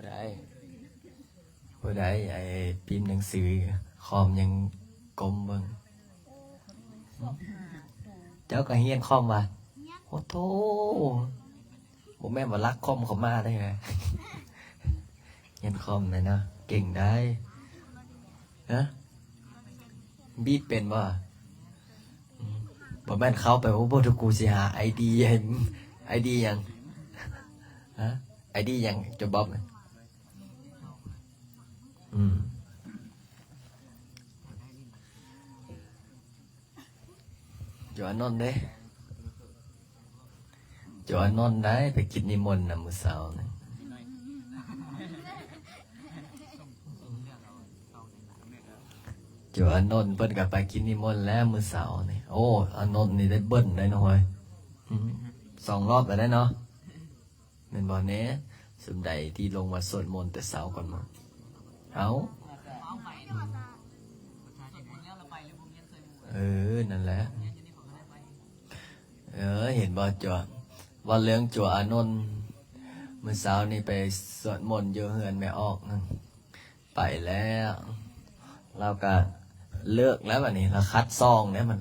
ผู้ใดผู้ใดไอ้พิมพ์หนังสือคอมยังกลมเบิ่งเจ้าก็เฮียนคอมว่ะโอ้โธ่บ่แม่นว่ารักคอมเขามาได้ไงเฮียนคอมเลยเนาะเก่งได้ฮะบีบเป็นบ่บ่แม่นเข้าไปว่าบ่ทุกกูสิหาไอดีให้ไอดียังฮะไอดียังจะบ๊อบนะจวนนท์เด้จวนนท์ได้ไปกินนิมนต์นะมื้อเช้านี่จวนนท์เพิ่นก็ไปกินนิมนต์แล้วมื้อเช้านี่โอ้อานนท์นี่ได้เบิ้ลได้น้อย2 รอบแล้วได้เนาะแม่นบ่แน่สุดใดที่ลงมาสวดมนต์แต่เช้าก่อนมาเอานั่นแหละเห็นบ่จั่วว่าเรื่องจั่วอานนท์เมื่อเช้านี่ไปสวดมนต์อยู่เฮือนแม่ออกนั่นไปแล้วเราก็เลิกแล้วบัดนี้เราคัดซองเนี่ยมัน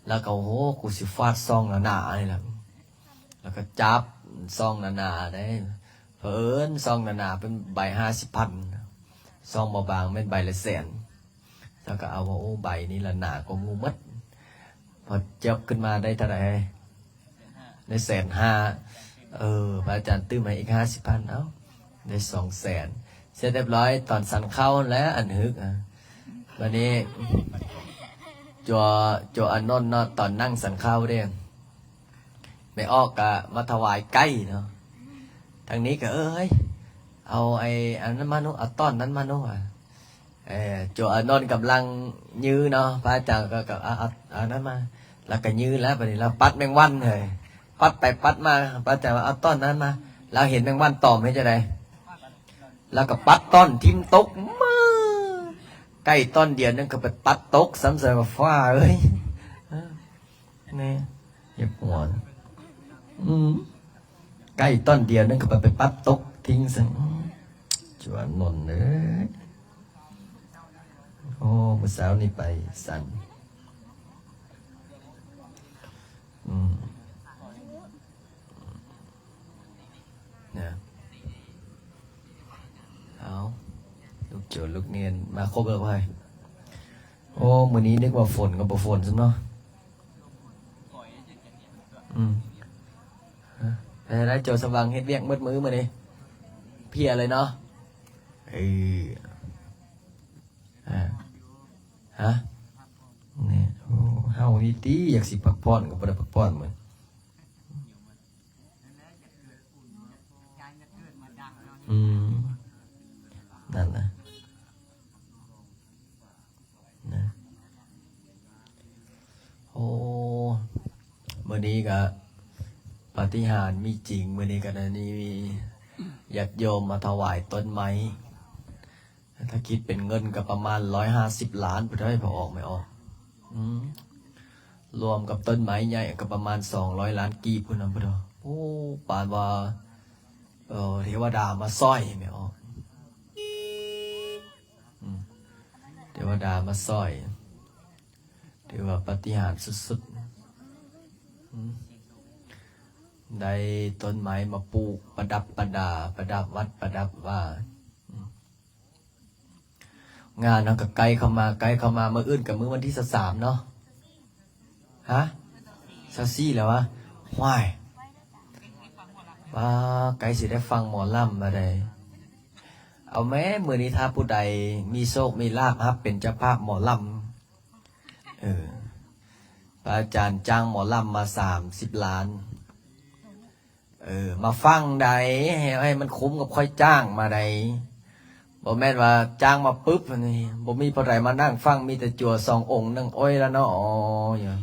แล้วก็โหกูสิฟาดซองหนาๆนี่แหละแล้วก็จับซองหนาๆได้เพิ่นซองหนาๆเป็นใบ50,000ซองบางๆเป็นใบละแสนแล้วก็เอาว่าโอ้ใบนี้ละหนากว่างูมัดพอจับขึ้นมาได้เท่าไหร่ได้150,000พระอาจารย์ตื้มมาอีก50,000เอ้าได้200,000เสร็จเรียบร้อยตอนสันเข้าแล้วอันฮึกวันนี้จัวอันนนท์เนาะตอนนั่งสันเข้าเด้ไม่ออกกะมาถวายไก่เนาะทางนี้ก็เอ้ยเอาไอ้อันนั้นมาโนเอาต้นนั้นมาโนจัวอันนนท์กำลังยื้อเนาะพระอาจารย์ก็เอานั้นมาแล้วก็ยื้อแล้วบัดนี้เราปัดแมงวันเลยปัดไปปัดมาพระอาจารย์ว่าเอาต้นนั้นมาเราเห็นแมงวันตอมให้จะได้แล้วก็ปัดต้นทิ่มตกมือใกล้ต้นเดียวนั่นก็ไปปัดตกซ้ำเสมอฟ้าเอ้ยนี่เจ็บหัวใกล้ต้นเดียวนั่นก็ไปปัดตกทิ้งซะจวนนนเลยโอ้เมื่อเช้านี่ไปสั่นเนี่ยเอาลูกโจรลูกเนียนมาครบแล้วไปโอ้มื้อนี้นึกว่าฝนก็บ่ฝนซะเนาะแต่ได้โจรสว่างเฮ็ดเวียกมืดมื้อมื้อนี้เพียเลยเนาะฮะนี่โอ้เฮานี่ติอยากสิพักผ่อนก็บ่ได้พักผ่อนมื้อนั่นนะโอ้มื้อนี้ก็ปาฏิหาริย์มีจริงมื้อนี้ก็ได้นี่มีญาติโยมมาถวายต้นไม้ถ้าคิดเป็นเงินก็ประมาณ150 ล้านบ่ได้พอออกไม่ออกรวมกับต้นไม้ใหญ่ก็ประมาณ200 ล้านกีบพุ่นน่ะบ่ดอโอ้ปานว่าเทวดามาสร้อยไม่ออกเทวดามาสร้อยถือว่าปาฏิหาริย์สุดๆได้ต้นไม้มาปลูกประดับประดาประดับวัดประดับว่างานเราก็ใกล้เข้ามามื้ออื่นกับมื้อวันที่23เนาะฮะ24แล้ววะว้ายว่าไกลสิได้ฟังหมอลำมาได้เอาแม้มื้อนี้ถ้าผู้ใดมีโชคมีลาภครับเป็นเจ้าภาพหมอลำพระอาจารย์จ้างหมอลำมา30 ล้านมาฟังใดให้มันคุ้มกับค่อยจ้างมาใดบ่แม่นว่าจ้างมาปุ๊บนี่บ่มีผู้ใดมานั่งฟังมีแต่จั่ว2 องค์นั่งอ้อยแล้วเนาะอย่าง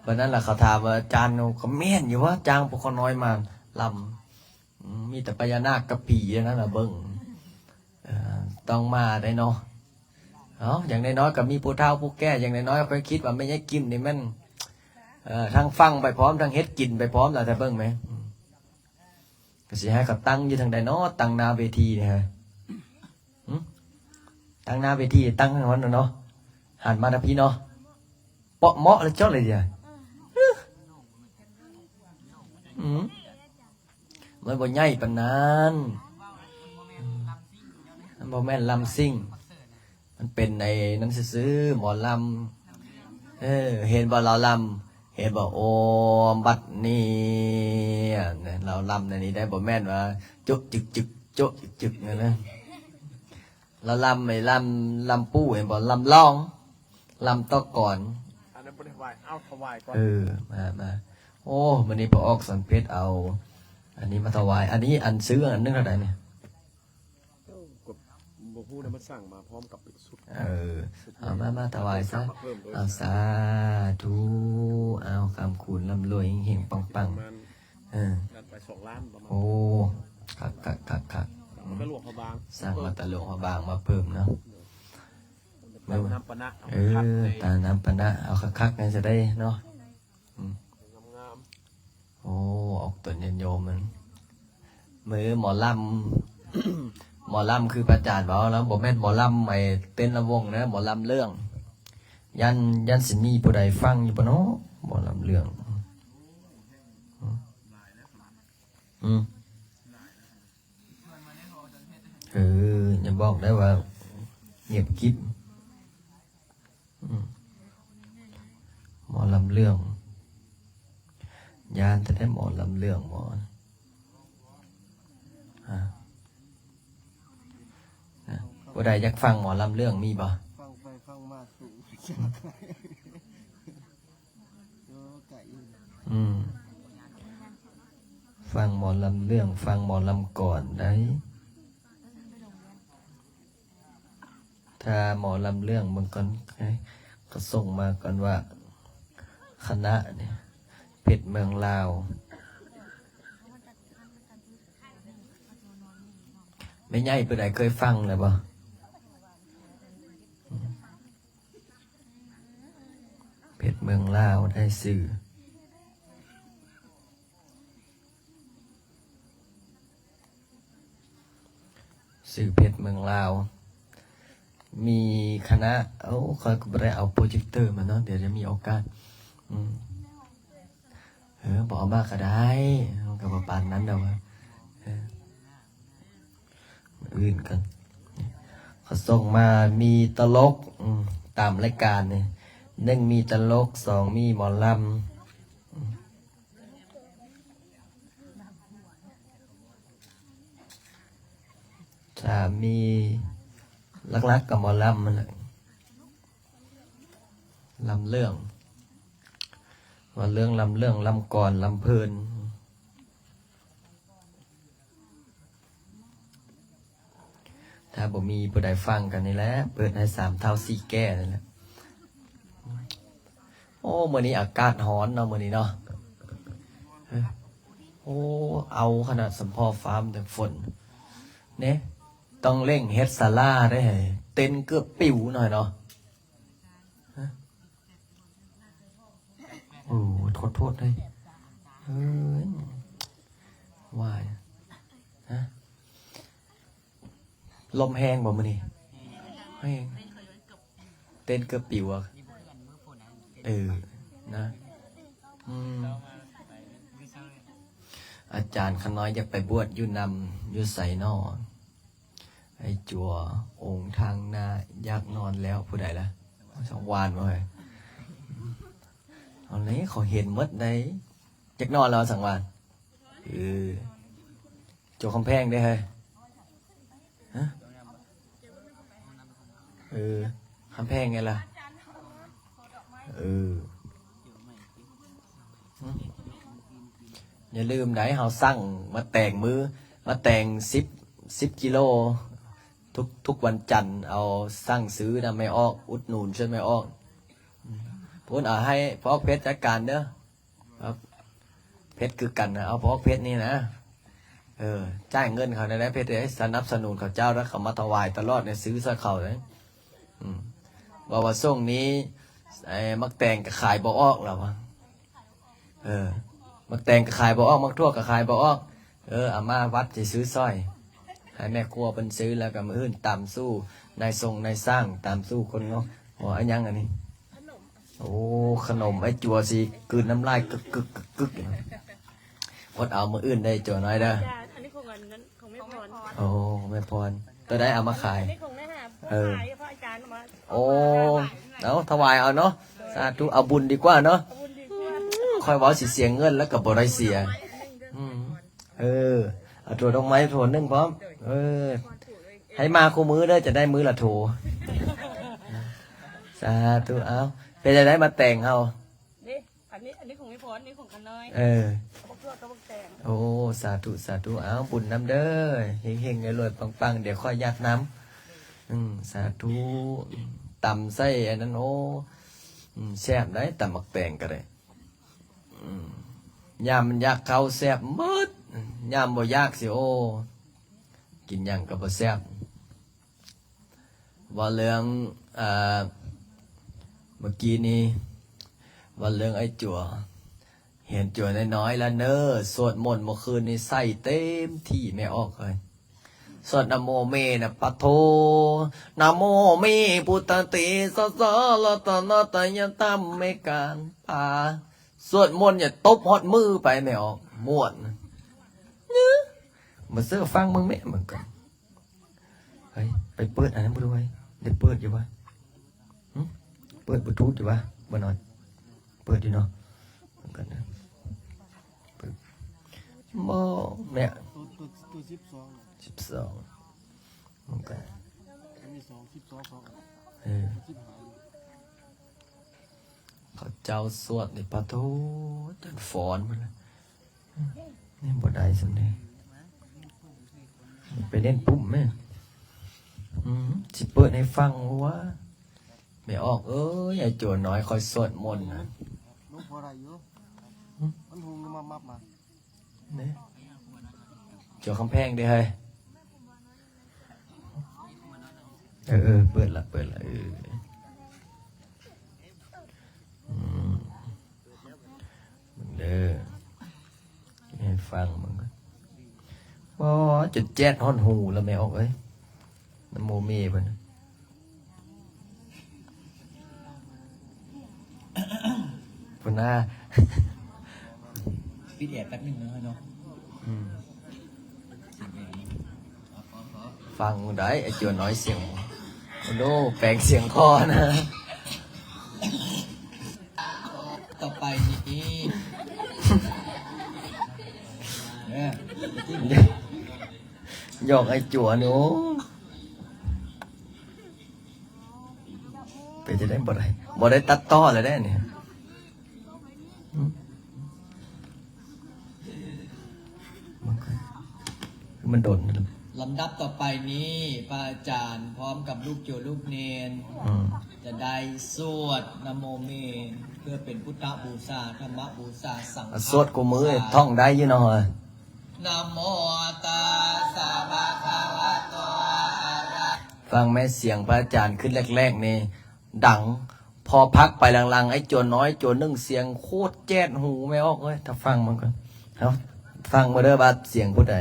วันนั้นล่ะเขาถามว่าอาจารย์ก็แม่นอยู่ว่าจ้างพวกน้อยมาลำมีแต่พญานาคกับผีนั่นน่ะเบิ่งต้องมาได้เนาะอย่างน้อยๆก็มีผู้เฒ่าผู้แก่อย่างน้อยๆค่อยคิดว่าไม่ใช่กินนี่มันทั้งฟังไปพร้อมทั้งเฮ็ดกินไปพร้อมล่ะแต่เบิ่งไหม ก็สิให้เขาตั้งอยู่ทางใดเนาะตั้งหน้าเวทีเนี่ยฮะตั้งหน้าเวทีตั้งทางนั้นเนาะหันมาทางพี่เนาะเปาะเหมาะเลยจ้าเลยจ้ะมันบ่ใหญ่ปานนั้นมันบ่แม่นลำซิ่งมันเป็นในนั้นซื่อๆหมอลำเห็นบ่เราลำเห็นบ่โอมบัดนี้เราลำในนี้ได้บ่แม่นว่าจุกจึกจึกจุกจึกจึกนะเราลำไม่ลำปู้เห็นบ่ลำร้องลำต่อก่อนอันนั้นบ่ได้ถวายเอาถวายก่อนมาโอ้วันนี้พอออกสันเพชรเอาอันนี้มาถวายอันนี้อันซื้ออันนึงเท่าไหร่เนี่ยบ่ฮู้นะมันสั่งมาพร้อมกับสุดเอามาถวายซะเอาสาธุเอาคำคูณร่ำรวยเฮงๆปังๆนั่นไป2 ล้านประมาณโอ้คักมันก็หลวงพระบางสร้างมาตะหลวงพระบางมาเพิ่มเนาะน้ำปะนะตาน้ำปะนะเอาคักๆกันจะได้เนาะโอ้ออกตัวโยมมันมือหมอลำหมอลำคือประจานบอกแล้วบอกแม่นหมอลำไม่เต้นระวงนะหมอลำเรื่องยันสิมีผู้ใดฟังอยู่ปะเนาะหมอลำเรื่องอย่าบอกได้ว่าเงียบกิ๊บหมอลำเรื่องยานจะได้หมอลำเรื่องหมอผู้ใดอยากฟังหมอลำเรื่องมีบ่ฟังไปฟังมาสูงฟังหมอลำเรื่องฟังหมอลำก่อนได้ถ้าหมอลำเรื่องบางคนก็ส่งมาก่อนว่าคณะเนี่ยเพชรเมืองลาวไม่ใหญ่ผู้ใดเคยฟังเลยบ่เพชรเมืองลาวได้สื่อเพชรเมืองลาวมีคณะคอยก็ไปเอาโปรเจคเตอร์มาเนาะเดี๋ยวจะมีโอกาสบอกมากก็ได้กับปานนั้นเดี๋ยวอื่นกันเขาส่งมามีตลกตามรายการเนี่ย1มีตลก2มีหมอลำ3มีลักๆกับหมอลำมันแหละลำเรื่องว่าเรื่องลำเรื่องลำก่อนลำเพลินถ้าบ่มีผู้ใดฟังกันนี่แหละเปิดให้3 เท่า 4 แก่นั่นแหละโอ้มื้อนี้อากาศร้อนเนาะมื้อนี้เนาะโอ้เอาขนาดสำพอฟ้ามแต่ฝนเนี่ยต้องเร่งเฮ็ดศาลาได้เต้นเกือบปิวหน่อยเนาะโอ้โทษเลยว่ายลมแห้งบ่มื้อนี้แห้งเต้นเกือบปิวอ่ะนะอาจารย์ขน้อยอยากไปบวชอยู่นำอยู่ใส่นอไอ้จัวองค์ทางหน้าอยากนอนแล้วผู้ใดล่ะ2 วานมาเลยเอาเลยเขาเห็นมดได้อยากนอนแล้ว2 วานจัวคำแพงได้ฮะคำแพงไงล่ะอย่าลืมไหนเฮาสั่งมาแต่งมือมาแต่ง10 กิโลทุกวันจันทร์เอาสั่งซื้อนะไม่ออกอุดหนุนช่วยไม่ออกพูดให้พ่อเพชรจัดการเด้อเพชรคือกันนะเอาพ่อเพชรนี่นะจ่ายเงินเขาได้เพชรได้สนับสนุนเขาเจ้าแล้วเขามาถวายตลอดเนี่ยซื้อซะเขาเลยว่าส่งนี้มักแตงกับขายบ่ออกหรอวะมักแตงกับขายบ่ออกมักทั่วกับขายบ่ออก อามาวัดจะซื้อสร้อย ให้แม่ครัวเป็นซื้อแล้วก็มืออื่นตามสู้นายทรงนายสร้างตามสู้คนเนาะอ๋ออันยังอันนี้โอ้ขนมไอ้จัวสิกลืนน้ำลายกึกกึกกึกกึกอดเอามืออื่นได้จัวน้อยเด้อ จ้าอันนี้ของเงินของแม่พร โอ้แม่พรตัวได้เอามาขาย อันนี้ของแม่หาผู้ขายพระอาจารย์มา โอ้เอาถวายเอาเนาะสาธุเอาบุญดีกว่าเนาะ ขอบคุณดีกว่า ค่อยเว้าสิเสียเงินแล้วก็บ่ได้เสียเอาถั่วดอกไม้ถั่วนึ่งพร้อมให้มาคู่มือเด้อจะได้มือละโถสาธุเอาเป็นจะได้มาแต่งเอา นี่อันนี้ของแม่พรอันนี้ของกันน้อย พวกเพื่อนก็พวกแต่ง โอ้สาธุสาธุเอาบุญน้ำเด้อเฮงๆรวยๆปังๆเดี๋ยวค่อยยัดน้ำสาธุตำไส้อันนั้นโอ้แซ่บได้ตำหมักแตงก็ได้ยามมันยากเข้าแซ่บหมดยามบ่ยากสิโอ้กินหยังก็บ่แซ่บว่าเรื่องเมื่อกี้นี้ว่าเรื่องไอ้จั่วเห็นจั่วน้อยๆแล้วเนอสวดมนต์เมื่อคืนนี้ใส่เต็มที่ไม่ออกเลยสวดนะโมเมนะปะโทนะโมเมพุทธติสสะละตะนะตะยะตัมเมการปาสวดมนต์อย่าตบฮอดมือไปไม่ออกม่วนมาเสื้อฟังมึงแม่เหมือนกันเฮ้ยไปเปิดอันนั้นมาด้วยได้เปิดอยู่วะเปิดบลูทูธอยู่วะบ่นอนเปิดอยู่เนาะเหมือนกันนะเปิดบ่แม่ ตัว12 12เหมือนกัน อันนี้12ของ เขาเจ้าสวดในปะโทจนฟอนมันเลยนี่บ่ได้สำเนียงไปเล่นปุ่มไหมสิเปิดให้ฟังว่าไม่ออกไอ้โจรน้อยคอยสวดมนต์นะ ลูกพอได้อยู่มันหุงมามา เนี่ยโจรคำแพงเด้เฮ้ยเปิดละมึงเด้อให้ฟังมึงก็จะแจ๊ดฮอนหูแล้วไม่ออกน้ำโมเมไปนะปนหน้า พี่แดดแป๊บนึงนะเนาะ ฟังได้ไอ้จวนน้อยเสียงโอ้โหแปลงเสียงคอนะ ต่อไปนี่เนี่ย หยอกไอ้จัวหนูเป็นจะได้บ่ได้ตัดต่อเลยได้เนี่ยมันโดน ลำดับต่อไปนี้พระอาจารย์พร้อมกับลูกโจลูกเนนจะได้สวดนะโมเมนเพื่อเป็นพุทธบูชาธรรมบูชาสังฆ สวดกูมือท่องได้ยี่น้อย นะโมตัสสะภะคะวะโตอะระ ฟังแม่เสียงพระอาจารย์ขึ้นแรกๆนี่ดังพอพักไปหลังๆไอ้โจรน้อยโจรนึ่งเสียงโคตรแจ๊ดหูไม่ออกเลยถ้าฟังมันก่อนเอาฟังมาเด้อบัดเสียงผู้ใด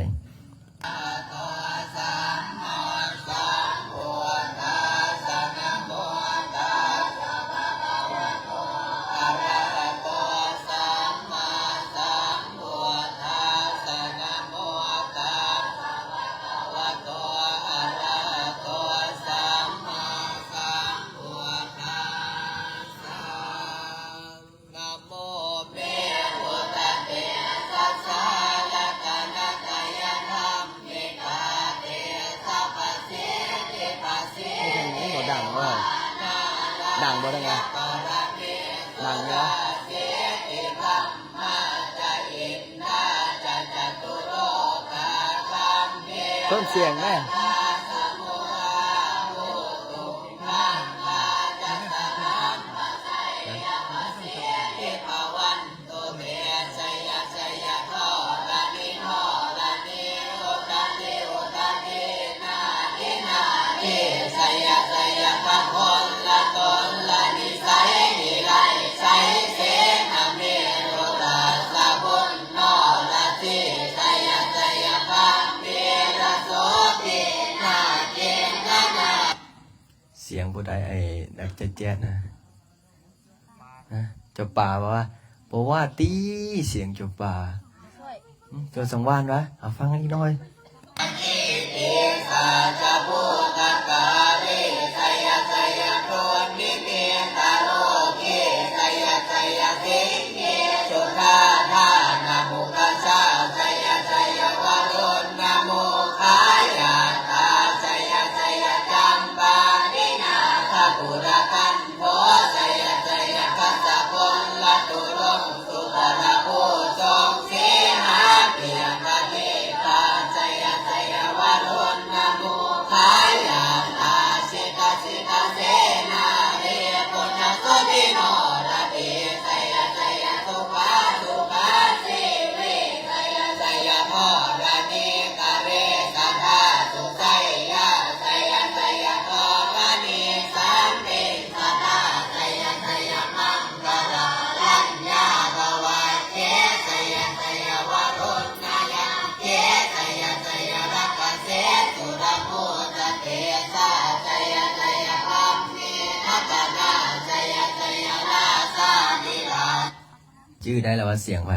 ดังบ่ได้ไงดังเนาะต้นเสียงแม่ ผู้ใดไอ้ดักแจ๊ดนะนะเจ้าป่าบอกว่าตีเสียงเจ้าป่าเจ้าสังวานวะเอาฟังอีกหน่อย ชื่อได้แล้วว่าเสียงไป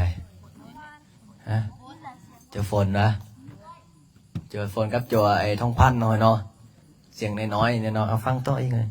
ฮะเจอฝนนะเจอฝนกับจัวไอ้ทองพันหน่อยเนาะเสียงน้อยๆเนี่ยเนาะเอาฟังต่ออีกเลย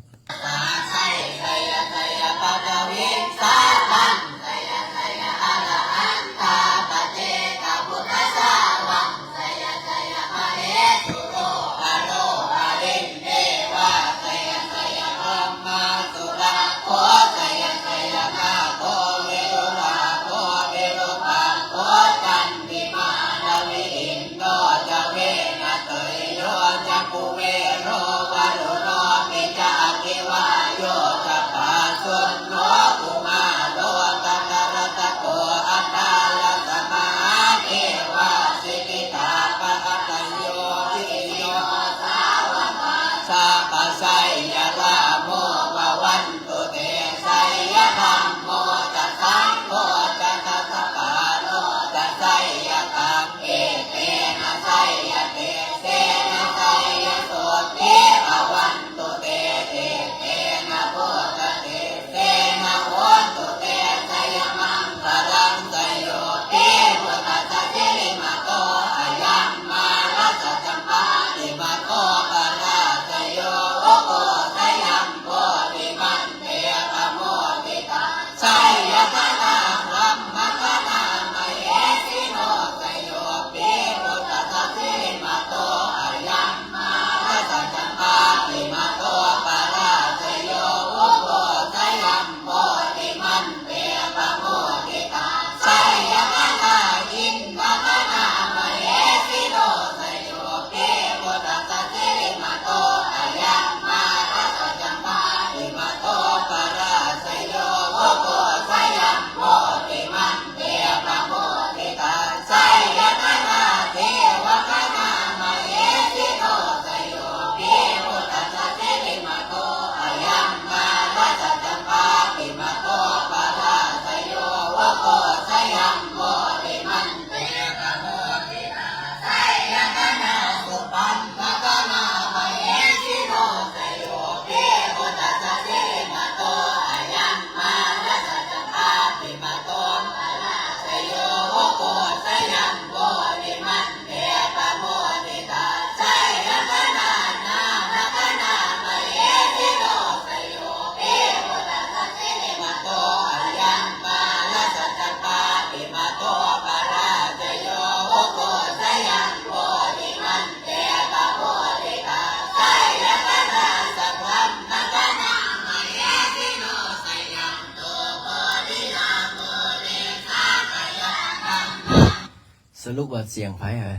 สรุปว่าเสียงไผ่เหรอ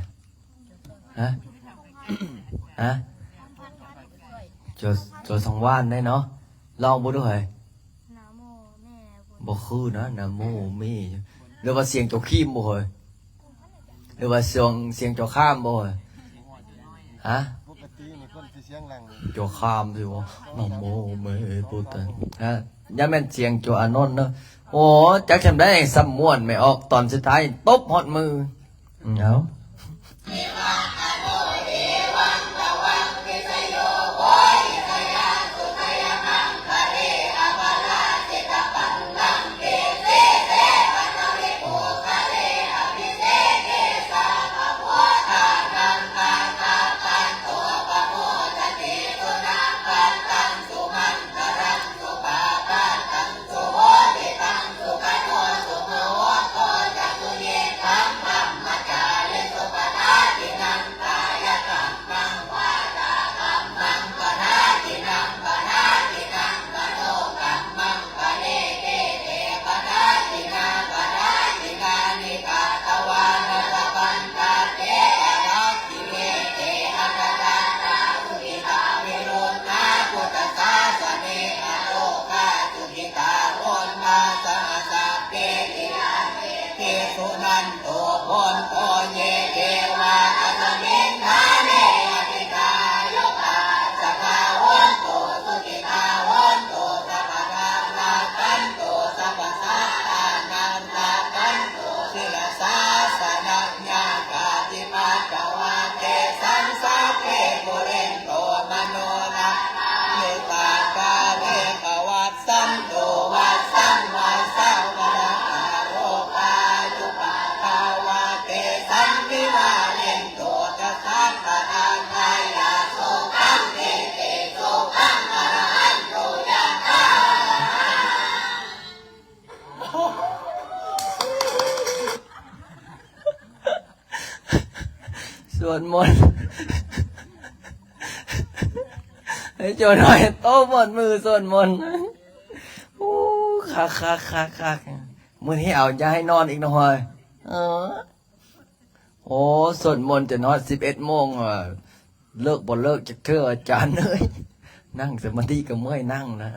ฮะฮะโจสังวานได้เนาะลองบ่ดูเหรอบ่คือนะนะโมเมหรือว่าเสียงโจขี้มบ่เหรอหรือว่าเสียงโจข้ามบ่เหรอฮะ ปกตินี่คนที่เสียงแรง โจข้ามสิวะนะโมเมพุทธังฮะอย่าแม่นเสียงโจอานนท์เนาะโอ้จักจำได้สำม่วนไม่ออกตอนสุดท้ายตบหอดมือเอา วันโตพรโตเยเกวาอัตมินทาเนอติกายกาสัพพะวันโตสุติกาวันโตสัพพะทานากันโตสัพพะสัตตานันตากันโตศิลสาสนัญญากาติปัสสวะเตสังสาเพปุเรนโตมโนนะเมตตากาเรกวัตสันโตวัสสังวัสสาวะโรกาจุปาทาวะเตสันวิวาเรนโตจะสัพพะทานไทยาโสขังเตเตโสขังอรหันโตยะถา สวดมนต์ให้โจหน่อยโต้หมดมือสวดมนต์โอ้คักมื้อนี้เอาจะให้นอนอีกหน่อยโอ้สวดมนต์จะนอน11 โมงเลิกบ่เลิกจักเทื่ออาจารย์เอ้ยนั่งสมาธิก็เมื่อยนั่งนะ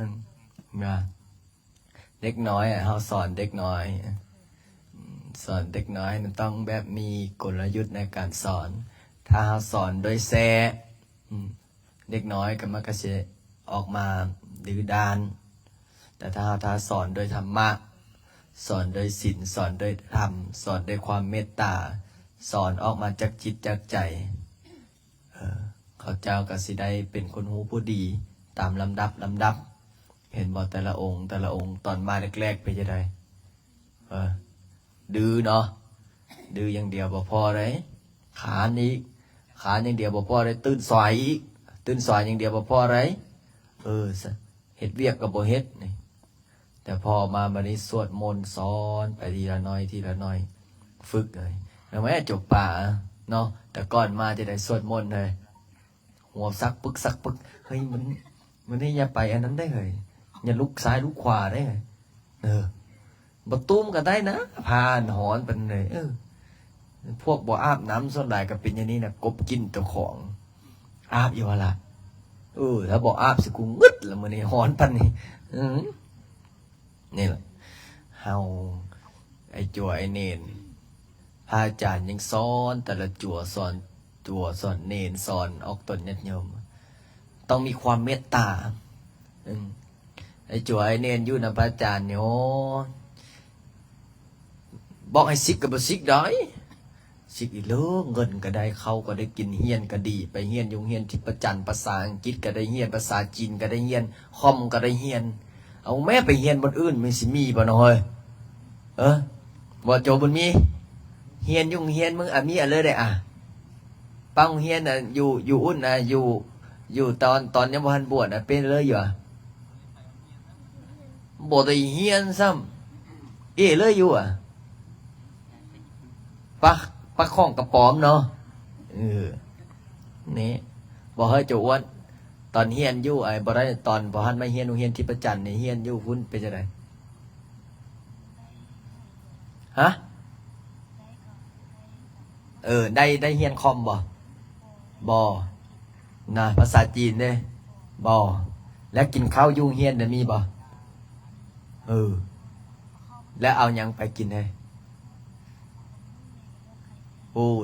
เด็กน้อยเฮาสอนเด็กน้อยสอนเด็กน้อยมันต้องแบบมีกลยุทธ์ในการสอนถ้าเราสอนโดยแซ่เด็กน้อยก็มันก็จะออกมาดื้อด้านแต่ถ้าสอนโดยธรรมะสอนโดยศีลสอนโดยธรรมสอนโดยความเมตตาสอนออกมาจากจิตจากใจเขาเจ้าก็สิได้เป็นคนหูผู้ดีตามลำดับเห็นบ่แต่ละองค์ตอนมาแรกๆไปจะได้ดื้อเนาะดื้ออย่างเดียวบ่พอเลยขาอย่างเดียวบ่พอเลยตื่นสายอีกตื่นสายอย่างเดียวบ่พอเลยเฮ็ดเวียกก็บ่เฮ็ดนี่แต่พอมาบัดนี้สวดมนต์สอนไปทีละน้อยฝึกเลยแล้วแม่จบป่าเนาะแต่ก่อนมาจะได้สวดมนต์เลยหัวซักปึกเฮ้ยมันนี่อย่าไปอันนั้นได้เลยอย่าลุกซ้ายลุกขวาได้เลยบตุ้มก็ได้นะพานหอนเป็นเลยพวกบ่อาบน้ำส่วนใหญ่ก็เป็นอย่างนี้นะกบกินเจ้าของอาบอยู่วะล่ะถ้าบ่อาบสิกูงึดแล้วมื้อนี้หอนปันนี่นี่แหละเฮาไอ้จั่วไอ้เนนพระอาจารย์ยังสอนแต่ละจั่วสอนเนนสอนออกตนญาติโยมต้องมีความเมตตาไอ้จั่วไอ้เนนอยู่นำพระอาจารย์เนี่ยบอกให้ซิกกับซิกได้ซิกอีเลิกเงินก็ได้เขาก็ได้กินเฮียนก็ดีไปเฮียนยุงเฮียนที่ประจันภาษาอังกฤษก็ได้เฮียนภาษาจีนก็ได้เฮียนคอมก็ได้เฮียนเอาแม่ไปเฮียนบนอื่นไม่สิมีบ่น้อยบ่โจบนมีเฮียนยุงเฮียนมึงมีอะไรได้ปังเฮียนอยู่อุ่นอยู่ตอนยังบ่ทันบวชเป็นเลยอยู่บ่ได้เฮียนซ้ำเลยอยู่ปลาข้องกระป๋อมเนาะนี่บอกให้โจอ้วนตอนเฮียนอยู่บ่ได้ตอนบ่ทันมาเฮียนเฮียนที่ประจันนี่เฮียนอยู่พุ่นเป็นจังไดฮะได้เฮียนคอมบ่นะภาษาจีนเด้บ่แล้วกินข้าวยุ่งเฮียนมีบ่แล้วเอายังไปกินให้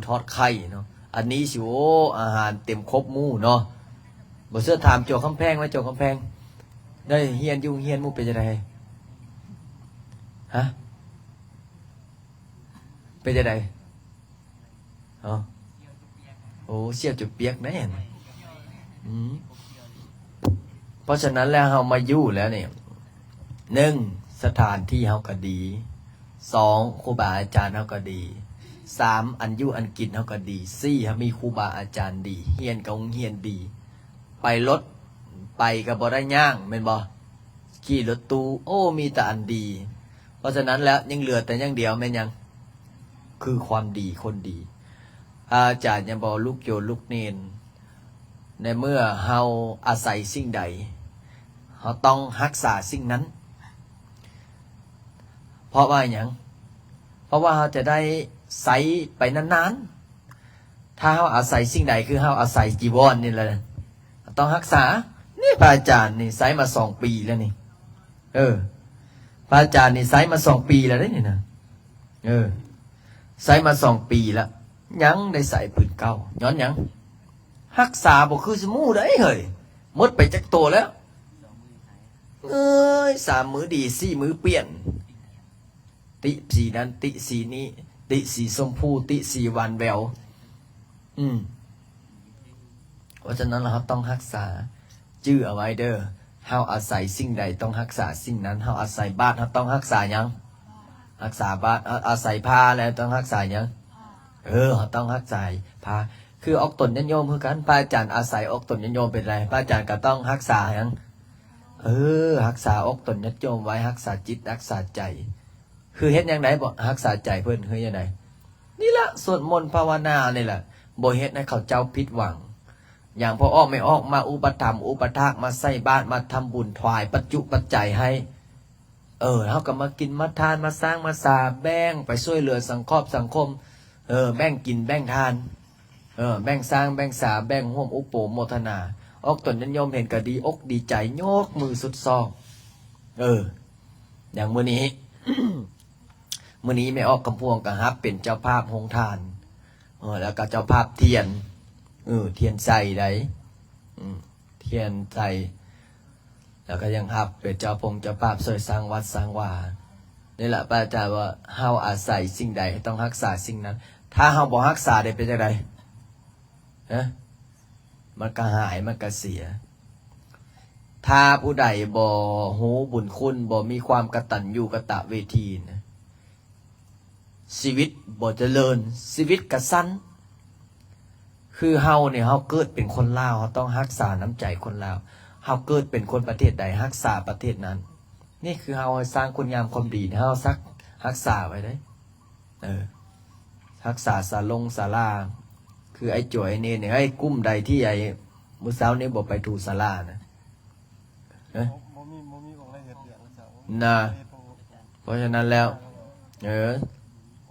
ทอดไข่เนาะอันนี้สิอาหารเต็มครบหมู่เนาะบ่เสื้อถามโจคำแพงว่าโจคำแพงได้เฮียนยุ่งเฮียนหมู่เป็นจังไดฮะเป็นจังไดเสียจุดเปียกแน่เพราะฉะนั้นแล้วเฮามาอยู่แล้วเนี่ย1สถานที่เฮาก็ดี2ครูบาอาจารย์เฮาก็ดี3อันอยู่อันกินเฮาก็ดี4เฮามีครูบาอาจารย์ดีเฮียนก็เฮียนดีไปรถไปก็บ่ได้ย่างแม่นบ่ขี่รถตู้มีแต่อันดีเพราะฉะนั้นแล้วยังเหลือแต่อย่างเดียวแม่นยังคือความดีคนดีอาจารย์ยังบอกลูกโยนลูกเนนในเมื่อเฮาอาศัยสิ่งใดเฮาต้องรักษาสิ่งนั้นเพราะว่าอย่างเพราะว่าเฮาจะได้ใส่ไปนานๆถ้าเฮาอาศัยสิ่งใดคือเฮาอาศัยจีวรนี่แหละต้องรักษานี่พระอาจารย์นี่ใส่มา2 ปีแล้วนี่พระอาจารย์นี่ใส่มา2 ปีแล้วนี่นะ ใส่มา2 ปีแล้วยังได้ใส่ผืนเก่าย้อนยังรักษาบ่คือสมูได้เฮ้ยหมดไปจักโตแล้วเอ้ย3 มื้อดี4 มื้อเปลี่ยนติสีนั้นติสีนี้ติสีชมพูติสีหวานแววเพราะฉะนั้นเราต้องรักษาจื้อเอาไว้เด้อเฮาอาศัยสิ่งใดต้องรักษาสิ่งนั้นเฮาอาศัยบ้านเฮาต้องรักษาหยังรักษาบ้านอาศัยผ้าแล้วต้องรักษาหยังเฮาต้องรักษาผ้าคือออกตนญาติโยมคือกันพระอาจารย์อาศัยออกตนญาติโยมเป็นไรพระอาจารย์ก็ต้องรักษาหยังรักษาออกตนญาติโยมไว้รักษาจิตรักษาใจคือเฮ็ดจังไดบ่รักษาใจเพิ่นคือจังไดนี่ล่ะสวดมนต์ภาวนานี่แหละบ่เฮ็ดให้เขาเจ้าผิดหวังอย่างพอออกไม่ออกมาอุปถัมภ์อุปถากมาใส่บาตรมาทำบุญถวายปัจจุปัจจัยให้เฮาก็มากินมาทานมาสร้างมาสาแบ่งไปช่วยเหลือสังคมแบ่งกินแบ่งทานแบ่งสร้างแบ่งสาแบ่งร่วมอุปโภโมทนาออกตนญาติโยมเห็นก็ดีอกดีใจยกมือสุดซอกอย่างมื้อนี้ มื้อนี้แม่ออกกำพวงก็ฮับเป็นเจ้าภาพโรงทานแล้วก็เจ้าภาพเทียนเทียนใส่ได้เทียนใส่แล้วก็ยังฮับเป็นเจ้าภาพช่วยสร้างวัดสร้างวานี่แหละพระอาจารย์ว่าเฮาอาศัยสิ่งใดต้องรักษาสิ่งนั้นถ้าเฮาบ่รักษาได้เป็นจังไดมันก็หายมันก็เสียถ้าผู้ใดบ่ฮู้บุญคุณบ่มีความกตัญญูกตเวทีนะชีวิตบ่เจริญชีวิตก็สั้นคือเฮาเนี่ยเฮาเกิดเป็นคนลาวเฮาต้องรักษาน้ำใจคนลาวเฮาเกิดเป็นคนประเทศใดรักษาประเทศนั้นนี่คือเฮาสร้างคุณงามความดีเฮารักษาไว้ได้รักษาศาลาคือไอ้จ่วยนี่เนี่ยไอ้กุ้มใดที่ไอ้มื้อเช้านี้บ่ไปถูศาลานะบ่มีของอะไรเฮ็ดเรื่องเจ้า นะเพราะฉะนั้นแล้ว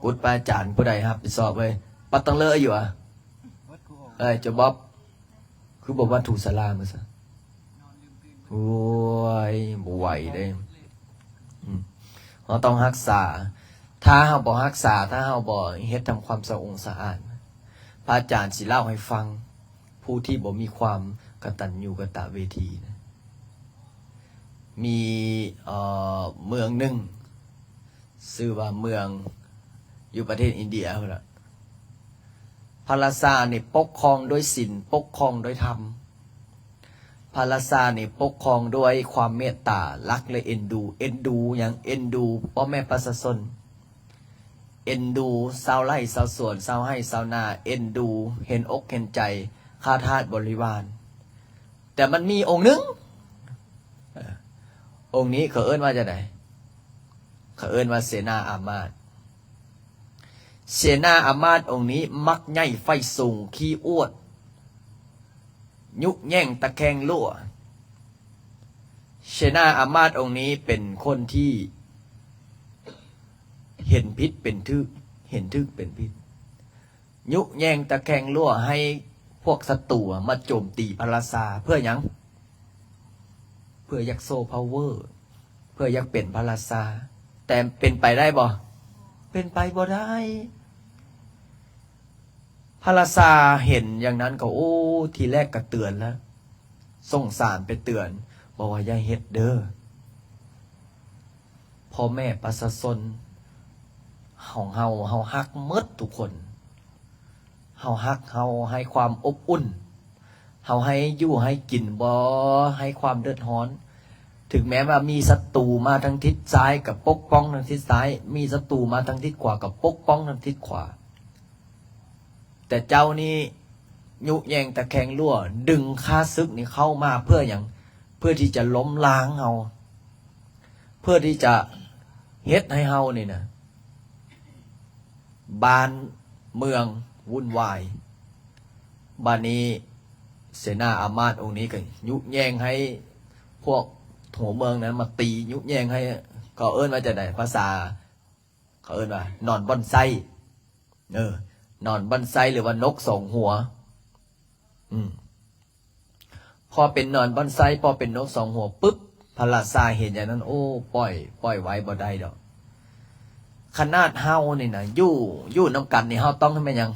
กุดปาจารย์ผู้ใดครับไปสอบเลยปัดตังเลอะอยู่อ่ะเจ้าบ๊อบคือบอกว่าถูศาลามาซะโอ้ยบ่ไหวเด้เราต้องรักษาถ้าเราบ่รักษาถ้าเราบ่เฮ็ดทำความสะอาดพระอาจารย์สิเล่าให้ฟังผู้ที่บ่มีความกตัญญูกตเวทีนะมีเมืองหนึ่งชื่อว่าเมืองอยู่ประเทศอินเดียพุ่นล่ะพระราชานี่ปกครองด้วยศีลปกครองด้วยธรรมพระราชานี่ปกครองด้วยความเมตตารักและเอ็นดูอย่างเอ็นดูพ่อแม่ประชาชนเอ็นดูชาวไร่ชาวสวนชาวไร่ชาวนาเอ็นดูเห็นอกเห็นใจข้าทาสบริวารแต่มันมีองค์หนึ่งองค์นี้เขาเอิ้นว่าจะไหนเขาเอิ้นว่าเสนาอามาตย์เสนาอามาตย์องค์นี้มักใหญ่ไฟสูงขี้อวดยุแย่งตะแคงลั่วเสนาอามาตย์องค์นี้เป็นคนที่เห็นพิษเป็นทึกเห็นทึกเป็นพิษยุแย่งตะแคงลั่วให้พวกศัตรูมาโจมตีพระราชาเพื่อหยังเพื่ออยากโซพาวเวอร์เพื่ออยากเป็นพระราชาแต่เป็นไปได้บ่เป็นไปบ่ได้พระราชาเห็นอย่างนั้นก็ทีแรกก็เตือนแล้วส่งสารไปเตือนบอกว่าอย่าเฮ็ดเด้อพ่อแม่ประชาชนของเฮาฮักหมดทุกคนเฮาฮักเฮาให้ความอบอุ่นเฮาให้อยู่ให้กินบ่ให้ความเดือดร้อนถึงแม้ว่ามีศัตรูมาทางทิศซ้ายกับปกป้องทางทิศซ้ายมีศัตรูมาทางทิศขวากับปกป้องทางทิศขวาแต่เจ้านี่ยุแยงตะแคงรั่วดึงข้าศึกนี่เข้ามาเพื่ออย่างเพื่อที่จะล้มล้างเฮาเพื่อที่จะเฮ็ดให้เฮานี่นะบ้านเมืองวุ่นวายบ้านนี้เสนาอามาตย์องค์นี้ก็ยุแยงให้พวกหัวเมืองนั้นมาตียุแยงให้ก็เอิ้นว่าจะไหนภาษาเขาเอิ้นว่านอนบอนไซนอนบอนไซหรือว่านกสองหัวพอเป็นนอนบอนไซพอเป็นนกสองหัวปุ๊บพระราชาเห็นอย่างนั้นโอ้ปล่อยไว้บ่ได้ดอก ขนาดเฮานี่นะอยู่น้ำกันนี่เฮาต้องทำไมยัง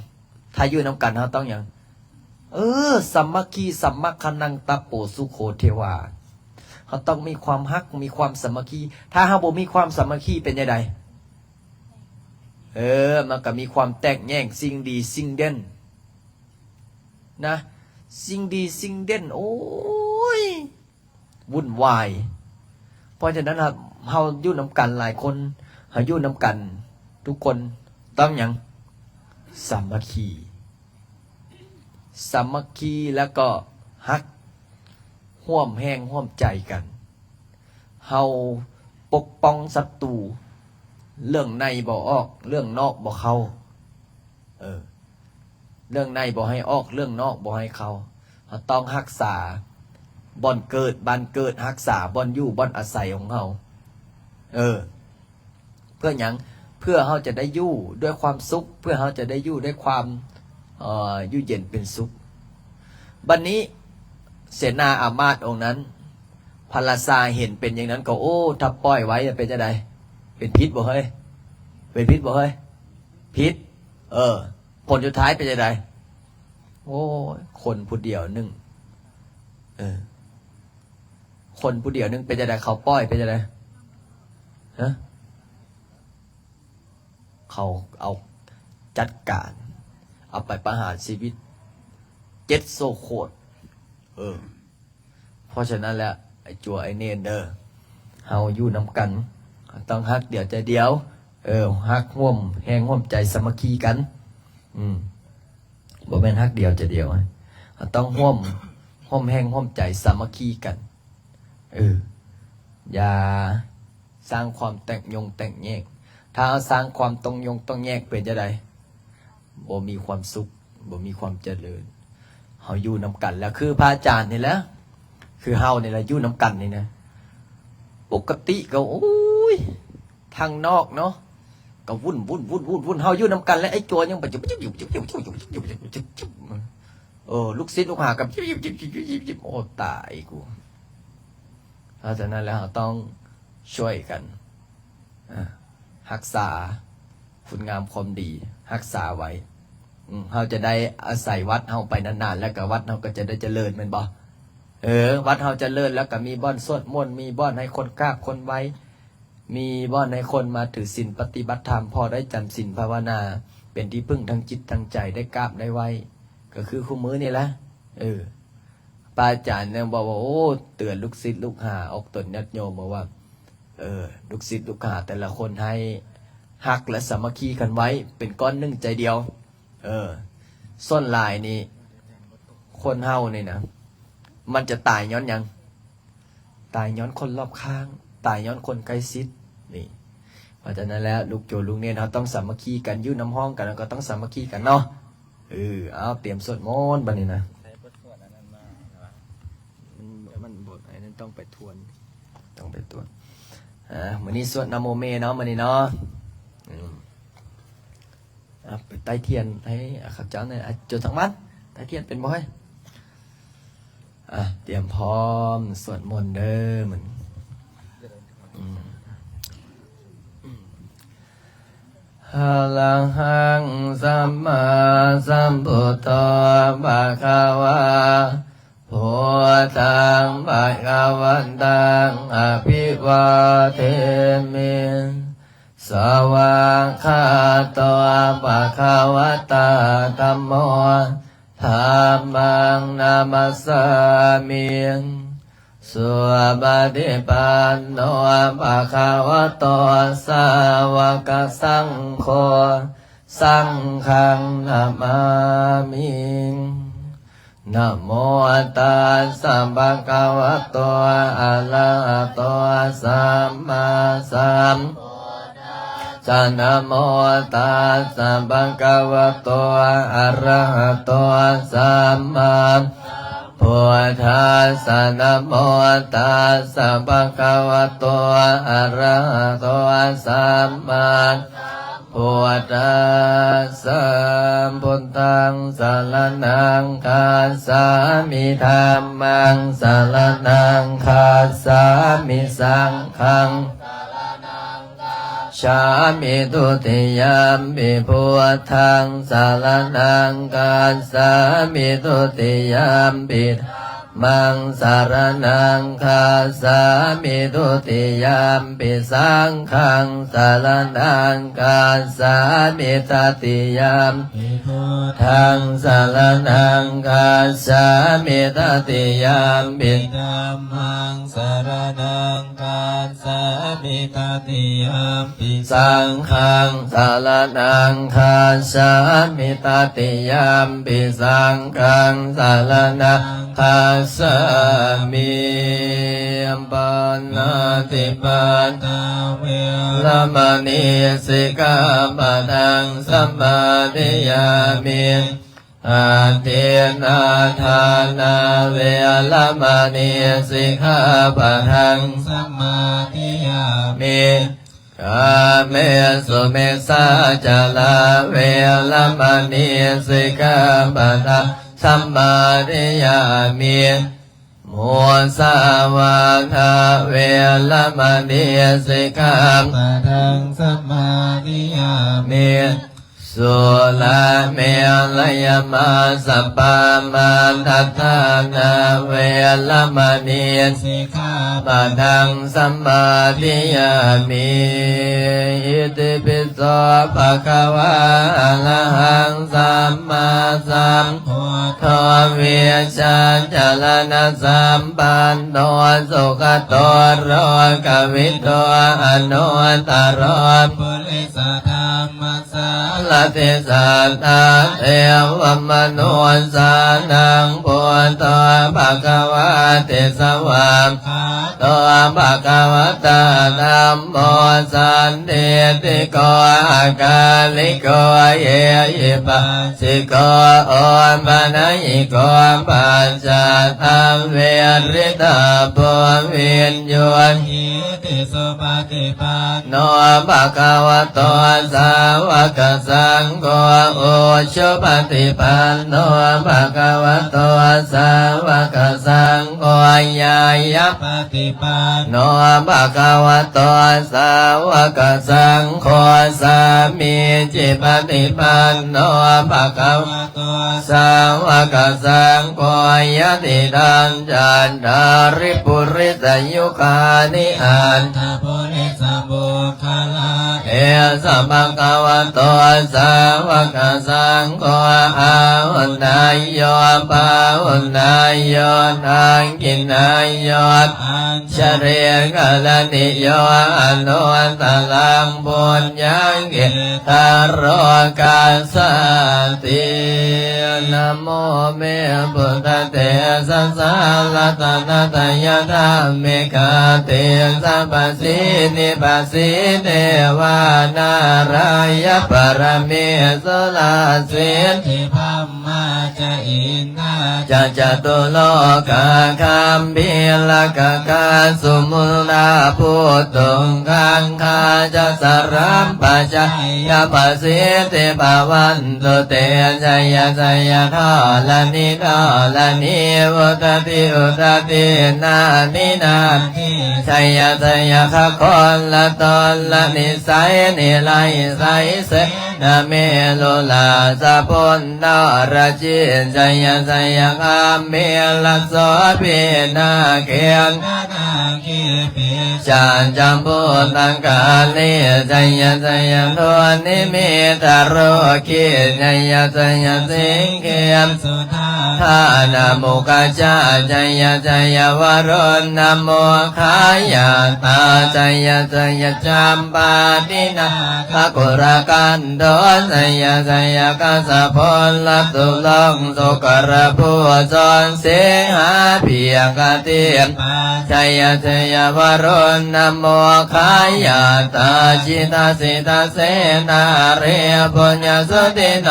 ถ้าอยู่น้ำกันเฮาต้องยังสัมมาคีสัมมาคนังตะโปสุโขเทวาเฮาต้องมีความฮักมีความสามัคคีถ้าเฮาบ่มีความสามัคคีเป็นยังไงมันก็มีความแตกแยกสิ่งดีสิ่งเด่นนะสิ่งดีสิ่งเด่นโอ้ยวุ่นวายเพราะฉะนั้นครับเฮาอยู่น้ำกันหลายคนเฮาอยู่น้ำกันทุกคนต้องอย่างสามัคคีสามัคคีแล้วก็ฮักห่วมแห้งห่วมใจกันเฮาปกป้องศัตรูเรื่องในบ่ออกเรื่องนอกบ่เข้าเรื่องในบ่ให้ออกเรื่องนอกบ่ให้เข้าเฮาต้องรักษาบ่อนเกิดบ้านเกิดรักษาบ่อนอยู่บ่อนอาศัยของเฮาเพื่อหยังเพื่อเฮาจะได้อยู่ด้วยความสุขเพื่อเฮาจะได้อยู่ด้วยความอยู่เย็นเป็นสุขบัดนี้เสนาอามาตย์องค์นั้นพระราชาเห็นเป็นอย่างนั้นก็โอ้ถ้าปล่อยไว้จะเป็นจะไดเป็นพิษบ่เฮ้ยเป็นพิษบ่เฮ้ยพิษผลสุดท้ายเป็นจะไดโอ้คนผู้เดียวนึงคนผู้เดียวนึงเป็นจะไดเขาปล่อยเป็นจะไดฮะเขาเอาจัดการเอาไปประหารชีวิต7 โซโคตรเพราะฉะนั้นแล้วไอ้จัวไอ้เนนเด้อเฮาอยู่น้ำกันต้องฮักเดียวใจเดียวฮักห่วมแห้งห่วมใจสามัคคีกันบ่แม่นฮักเดียวใจเดียวต้องห่วมแห้งห่วมใจสามัคคีกันอย่าสร้างความแตกแยกถ้าสร้างความต้องแยกเป็นจะไดบ่มีความสุขบ่มีความเจริญเฮาอยู่น้ำกันแล้วคือพระอาจารย์นี่แหละคือเฮานี่แหละอยู่น้ำกันนี่นะปกติก็โอ้ยทางนอกเนาะก็วุ่นเฮาอยู่น้ำกันแล้วไอ้จัวยังไปลูกศิษย์ลูกหากับโอ้ตายกูเพราะฉะนั้นแล้วเราต้องช่วยกันรักษาคุณงามความดีรักษาไว้เราจะได้อาศัยวัดเราไปนานๆแล้วก็วัดเราก็จะได้เจริญแม่นบ่วัดเราเจริญแล้วก็มีบ่อนสวดมนต์มีบ่อนให้คนกราบคนไว้มีบ่อนให้คนมาถือศีลปฏิบัติธรรมพอได้จำศีลภาวนาเป็นที่พึ่งทางจิตทางใจได้กราบได้ไว้ก็คือคู่มือนี่แหละป้าอาจารย์เนี่ยบอกว่าโอ้เตือนลูกศิษย์ลูกหาออกตนญาติโยมบอกว่าลูกศิษย์ลูกหาแต่ละคนให้ฮักและสามัคคีกันไว้เป็นก้อนหนึ่งใจเดียวส้นลายนี่คนเฮานี่นะมันจะตายย้อนยังตายย้อนคนรอบข้างตายย้อนคนใกล้ชิดนี่เพราะฉะนั้นแล้วลูกโจลูกเนี่ยเราต้องสามัคคีกันยื่นน้ำห้องกันแล้วก็ต้องสามัคคีกันเนาะเอาเตรียมสวดมนต์บัดนี้นะมันบทไอ้นั้นต้องไปทวนมื้อนี้สวดนะโมเมเนาะมื้อนี้เนาะไปใต้เทียนให้ข้าเจ้าเนี่ยจุดทั้งมันใต้เทียนเป็นบ่ให้เตรียมพร้อมสวดมนต์เด้อเหมือนอะระหังสัมมาสัมพุทโธภะคะวะพุทธังภะคะวันตังอภิวาเทมิสวากขาโตภะคะวะตาธัมโมธัมมังนามัสสามิสุปฏิปันโนภะคะวะโตสาวกสังโฆสังฆังนามามินะโมตัสสะภะคะวะโตอะระหะโตสัมมาสัมพุทธัสสะนะโมตัสสะภะคะวะโตอะระหะโตสัมมาพุทธัสสะนะโมตัสสะภะคะวะโตอะระหะโตสัมมาพุทธัสสะพุทธังสรณังคัจฉามิธัมมังสรณังคัจฉามิสังฆังสรณังคัจฉ ชามิทุติยามปิพุทธังสารนังกัสสามิทุติยามปิมังสารนังคาสามิทุติยามปิสังฆังสารนังกัสสามิตติยามปิพุทธังสารนังกัสสามิตติยามปิธัมมังสารนังกัสสามิตติยามปิสังฆังสารนังกัสสามิตติยามปิสังฆังสารนังกัสสามิปานาติปาตาเวรมณีสิกขาปะทังสัมมาทิยามิอาทินาทานาเวรมณีสิกขาปะทังสัมมาทิยามิกาเมสุเมสาจาลาเวรมณีสิกขาปะทังสัมมาทิยามิมุสาวาทาเวรมณีสิกขาปะทังสัมมาทิยามิสุราเมรยมาสัปปามาทัฏฐานาเวรมณีสิกขาปะทังสัมมาทิยามิอิติปิโสภะคะวะอะระหังสัมมาสัมพุทโธวิชาจารณะสัมปันโนสุขโตโรกวิโตอนุตตรปุริสธรรมสารติสัตตาเทวมนุสานังพุทโธภะคะวะติสวากขาโตภะคะวะตาธัมโมสันติติโกอาคาลิโกเยหิปัสสิโกโอปนัยโกปัจจตังเวริตาปุวิญโยหิติสุปฏิปันโนภะคะวะโตสาวกสังโฆโอชุปฏิปันโนภะคะวะโตสาวกสังโฆญาญปฏิปันโนภะคะวะโตสาวกสังโฆสามีจิปฏิปันโนภะคะวะโตสาวกสังโฆยติดันจันทาริปุริสยุคานิอันทปุริสบุคลาเอสัมภะคะวะโตสาวกสังโฆอาหุนายโยปาหุนายโยทังกินายโยอัญชเรกะลนิโยอนุตตลังบุญยังกิตารโรกัสสตินะโมเมพุทธเตสัสสะละตนะตยะธรรมิกาเตสัพพสินิปัสสิเทวานารายปรเมสุลาสิทธิพัมมาจะอินนาจะจตุโลกาคัมภิลกกาสุมุนาพุตุงคังคาจะสรัมปัจจยปัสสิทธิภวันตุเตจยจยทอลนิทอลนิอุตติอุตตินานินาทิจยจยขะคนละตนละนิสัยนิไลไสเสนะเมโลลาสะพุนนรจิจยจยคาเมลัสโสปินาเกียนจันจัมพุตังกาลิจยจยโทนิมิตาโรกิจยจยสิงเกียนสุทาทานามุกจาจยจยวรุณนะโมขายาตาจยจยจัมปาตินาภกุรกันโดจยจยกัสสะพลลัตุลงสุกระผู้จนเสหาเพียงกเตียนจยจยวรุณนะโมขายาตาจิตาสิตาเสนาเรปุญญสุติโน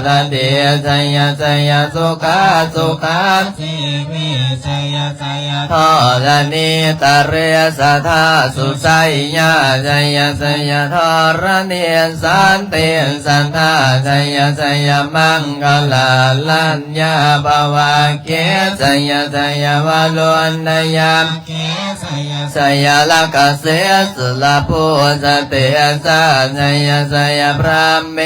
ทันเดียจยจยสุขาสุขังสิวิจยจยทอลนิตาเรสัทธาสุสัยญาจยจยท ทรเนียสันติสันทาชัยชัยมังคลาลัญญาภวะเกชัยชัยวาลุนยามเกชัยลักเสสุลาภูสเตสะชัยชัยพระเม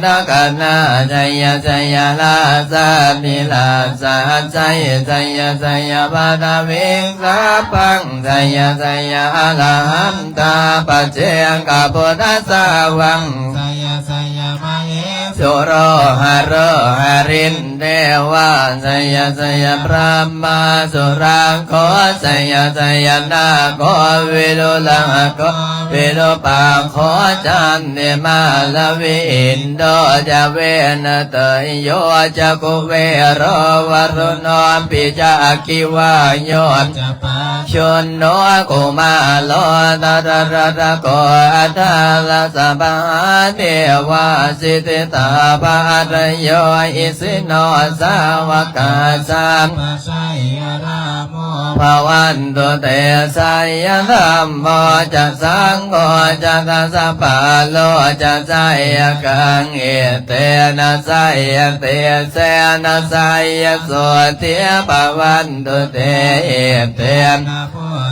นักนาชัยชัยลาสานิลาสาชัยชัยชัยปะทวิงสาปังชัยชัยอรหันตาปัจเจกพุทธสาวังสุโรหะโรหะรินเทวาชัยชัยพระมาสุรังโคชัยชัยนาโควิรุลังโควิรุปังโคจันเนมาลวิอินโดจะเวนเตยโยจะกุเวโรวรุณอมปิจาคิวายโยชนโนกุมาโลตระระโกอัตตาลสัพพะเทวาสิทธิตาปะรโยอิสิโนสาวกาสัมภวันตุเตสัยธัมโมจะสังโฆจะทัสสะปะโลจะสัยกังเอเตนะสัยเตเสนะสัยโสเทภวันตุเตเอเตนะ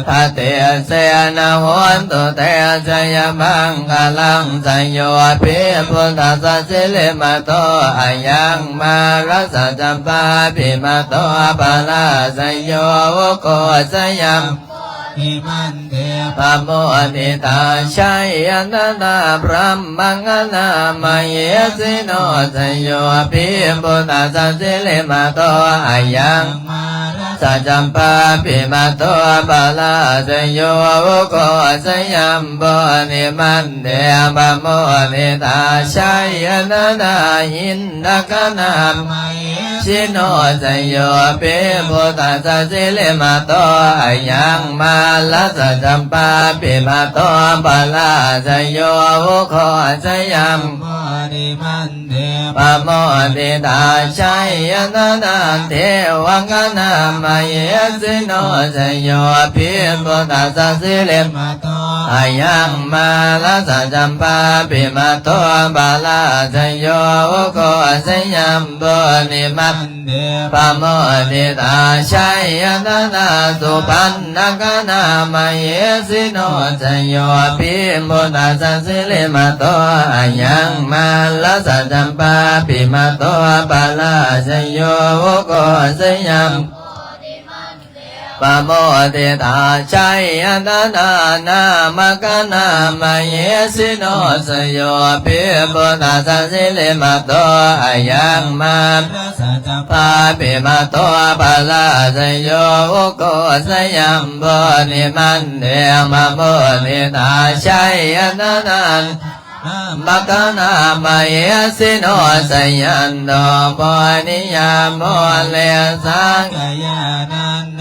ทะเตเสนะโหนตุเตชยมังคลังสัยโยภิพุทธัสสะสิลิมโตอายังมารัสสะจัมปาภิมโตปะลาสัยโยวุโกสัยยัมปะโมทิตาชัยยันนาพระมังนามเยสิโนสัยโยภิพุทธัสสะสิลิมโตอายังสัจจัมปาภิมโตปะลาสัยโยวุโกสัยยัมโพนิมันเดปะโมทิตาชัยยันนาหินนกนามสิโนสัยโยภิพุทธัสสะสิลิมโตอายังมาลัสสะจัมปาภิมโตปะลาสัยโยวุโกสัยยัมปะโมทิตาชัยยันนาเทวังนามเยสิโนสัยโยภิพุทธัสสะสิลิมโตอายังมาลัสสะจัมปาภิมโตปะลาสัยโยวุโกสัยยัมโพนิมันปะโมทิตาชัยยันนาสุปันนกนามเยสิโนสัยโยภิพุทธัสสะสิลิมโตอายังมาลัสสะจัมปาภิมโตปะลาสัยโยวุโกสัยยัมปะโมทิตาชัยยันนานามกนามเยสิโนสัยโยภิพุทธัสสะสิลิมโตอายังมาปาภิมโตปะลาสัยโยวุโกสัยยัมโพนิมันเดปะโมทิตาชัยยันนานมกนามาเยสิโนสัยยันโตปนิยามโมเลสัง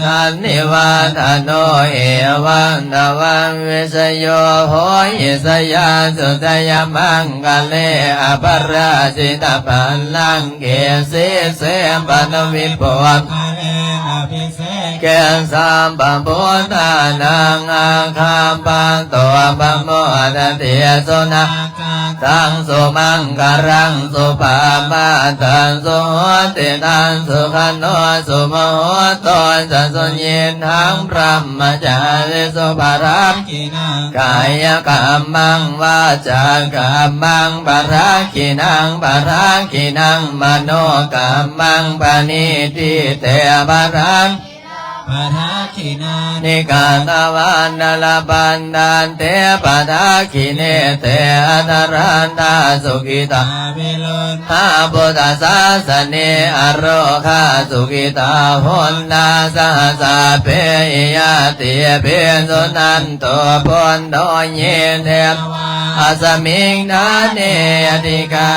นันนิวาทโนเอวันตวันวิสโยโหยิสยาสุตยมังกะเลอภราชิตปันลังเกสิเสปนวิปวเกสัมปพุทธานังอาคาปันตัวปโมทเตียสุนาตังสุมังกรังสุปามาตังสุโหติตังสุขันโนสุโมโหตนสัสุญญิทังพระมจาริสุภารัมกายกรรมังวาจากรรมังปราคินังปราคินังมโนกรรมังปณิทิเตปรังนิกาตวันนลปันดันเตปะทาคิเนเตอัตรันตาสุขิตาหาพุทธศาสเนอโรคาสุขิตาหุนนาสหสาเปยาติเปสุนันโตพุนโดเยเทอาสมิงนาเนอติกา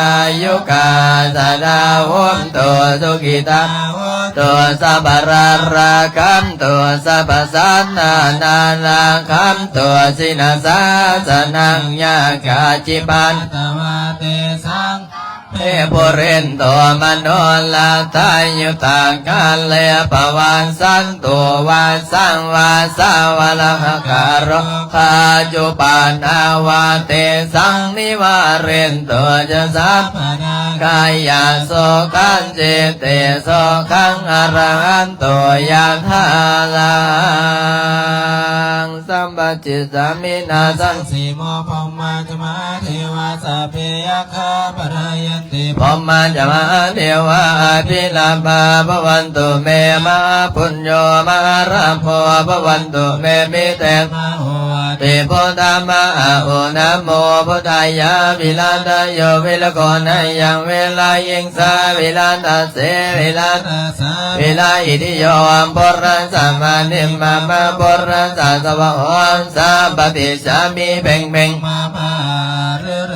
ยุกาสดาหุมโตสุขิตาตัวสัพพะราคัมตัวสัพพสันนานาคัมตัวสินาสาสนังยากาจิปันตวะเตสัง เทปุเรนโตมโนลาทายุตากาเลปวันสันตุวาสังวาสาวะละหะการโรคาจุปานาวาเตสังนิวาเรนโตจะสัพพนากายาโสขันเจเตโสขังอรหันโตยะทาลังสัมปจิสามินาสังสีโมพมมาจมาเทวาสัพเพยคาปะรายันติพมมาจมาเทวาภิลาภาภวันตุเมมาปุญโยมาราภโพภวันตุเมมิเตมาโหติพุทธามาอุนะโมพุทธายาวิลาตโยวิลโกนัยยังเวลายิงสาวิลาตเสวิลาตสาวิลาอิติโยอัมปุรัสสะมานิมมามาปุรัสสะสวะโหสัมปติสามิเพ่งเพ่งมาปาเรเร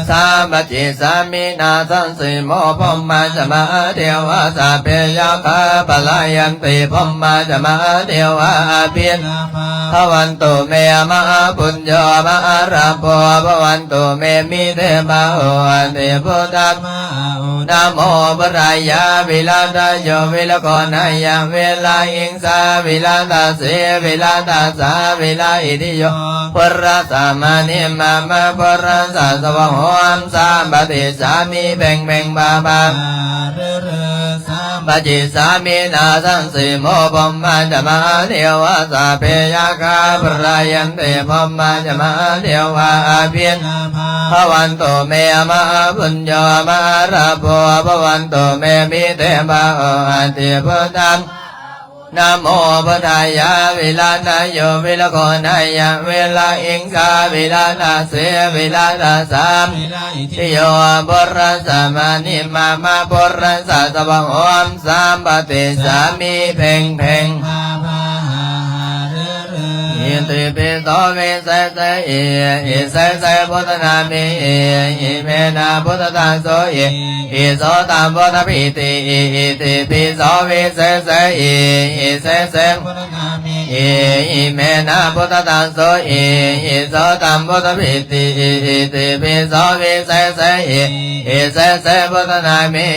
สัมปติสามินาสังสิโมพมมาจมาเทวาสัพเพยคาปะลายันติพมมาจมาเทวาภิลาภวันตุเมมหาปุญโญมหาราภโพภวันตุเมมิเตมาโหติพุทธัมมาอุนะโมปรายาวิลาตโยวิลโกนัยยังเวลาอิงสาวิลาตเสวิลาตสาวิลาอิติโยปุรัสสะมานิมามาปุรัสสะสวะโหสัมปติสามิเพ่งเพ่งบาบาเรเรสัมปติสามินาสังสิโมพมมาจมาเทวาสัพเพยคาปะรายันติพมมาจมาเทวาภิลาภวันตุเมมหาปุญโญมหาราภโพภวันตุเมมิเตมาโหติพุทธัมนะโมพุทธายาวิลาตโยวิลโกนัยยังเวลาอิงสาวิลาตเสวิลาตสามทิโยปุรัสสะมานิมามาปุรัสสะสวะโหสัมปติสามิเพ่งเพ่งอิติปิโสวิเศษอิเศษพุทธนามิอิเมนะพุทธตังโสอิโสตัมพุทธปิติอิติปิโสวิเศษอิเศษพุทธนามิอิเมนะพุทธตังโสอิโสตัมพุทธปิติอิติปิโสวิเศษอิเศษพุทธนามิ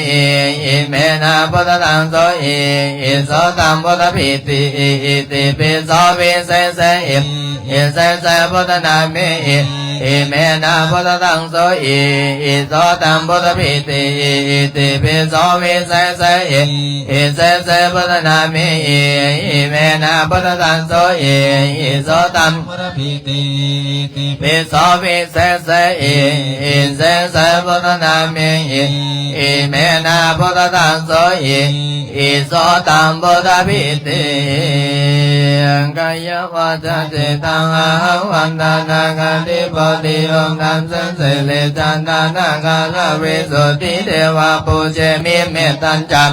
อิเมนะพุทธตังโสอิโสตัมพุทธปิติอิติปิโสวิเศษอิเศษพุทธนามิอิเมนะพุทธตังโสอิโสตัมพุทธปิติอิติปิโสวิเศษอิเศษพุทธนามิอิเมนะพุทธตังโสอิโสตัมพุทธปิติอิติปิโสวิเศษอิเศษพุทธนามิอิเมนะพุทธตังโสอิโสตัมพุทธปิติกายวาจาจิตังอาหังวันตานาคาธิปติองค์ธรรมสันเสเลจันตานาคาลาวิสุทธิเทวาปูเจมิเมตัญจัม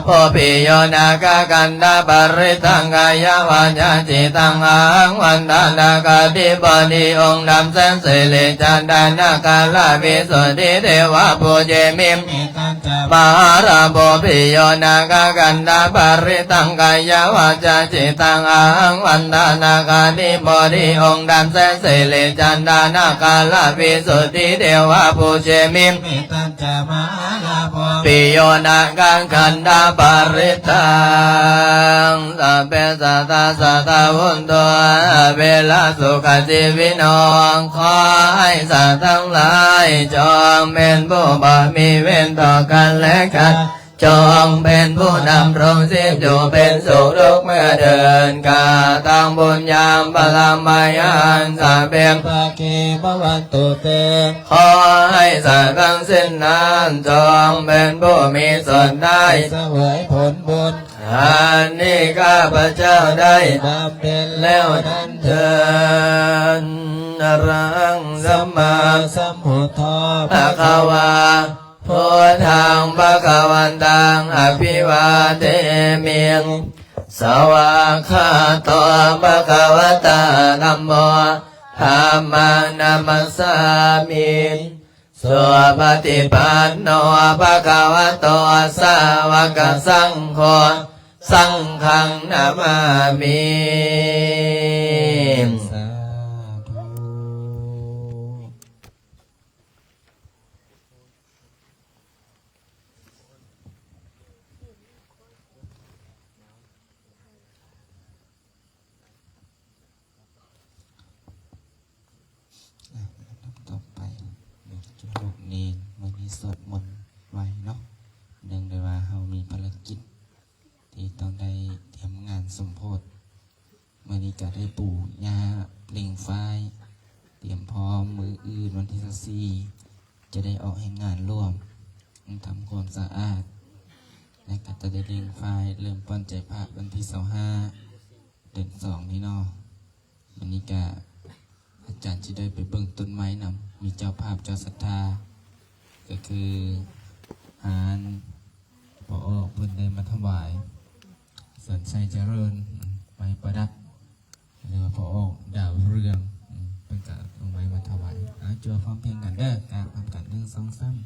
โพปิโยนาคากันดาปริตังกายวาจาจิตังอาหังวันตานาคาธิปติองค์ธรรมสันเสเลจันตานาคาลาวิสุทธิเทวาปูเจมิเมตัญจัมมหาราโพปิโยนาคากันดาปริตังกายวาจาจิตังอาหังวันตานาคาธิปติองค์ดำแสนเสเลจันดานาคาลาวิสุทธิเทวาภูเชมิมตัญจมาลาภปิโยนาคังคันดาปริตังสัพเพสัตตาสัตตาวุนตัวเวลาสุขจิวิโนขอให้สัตว์ทั้งหลายจงเป็นผู้บ่มีเวรต่อกันและกันจงเป็นผู้นำรงชีพอยู่เป็นสุขทุกเมื่อเดินกาตังบุญญามปรมายันสัพเพปะกีภวันตุเตขอให้สัตว์ทั้งสิ้นนั้นจงเป็นผู้มีส่วนได้เสวยผลบุญอันนี้ข้าพเจ้าได้บำเพ็ญแล้วนั้นเถิดอรังสัมมาสัมพุทโธภะคะวาพุทธังภคะวันตังอภิวาเทมิสวากขาโตภะคะวะตาธัมโมธัมมังนัมมัสสามิสุปฏิปันโนภะคะวะโตสาวกสังโฆสังฆังนามามิ สวดมนต์ไว้เนาะเนื่องด้วยว่าเฮามีภารกิจที่ต้องได้เตรียมงานสมโพธิเมื่อนี้ก็ได้ปู่ย่าเปล่งไฟเตรียมพร้อมมืออื่นวันที่24จะได้ออกให้งานร่วมทำความสะอาดและก็จะได้เล่งไฟเริ่มป้อนใจพระวันที่25เดือน2นี้เนาะวันนี้ก็อาจารย์จะได้ไปเบิ่งต้นไม้นำมีเจ้าภาพเจ้าศรัทธาก็คือหานพอเพิ่นได้มาถวายเสริญชัยเจริญไม้ประดับเรียกว่าพอดาวเรืองเพิ่นก็เอาไม้มาถวายจัวพร้อมเพลงกันเด้อกราบพร้อมกัน1 2 3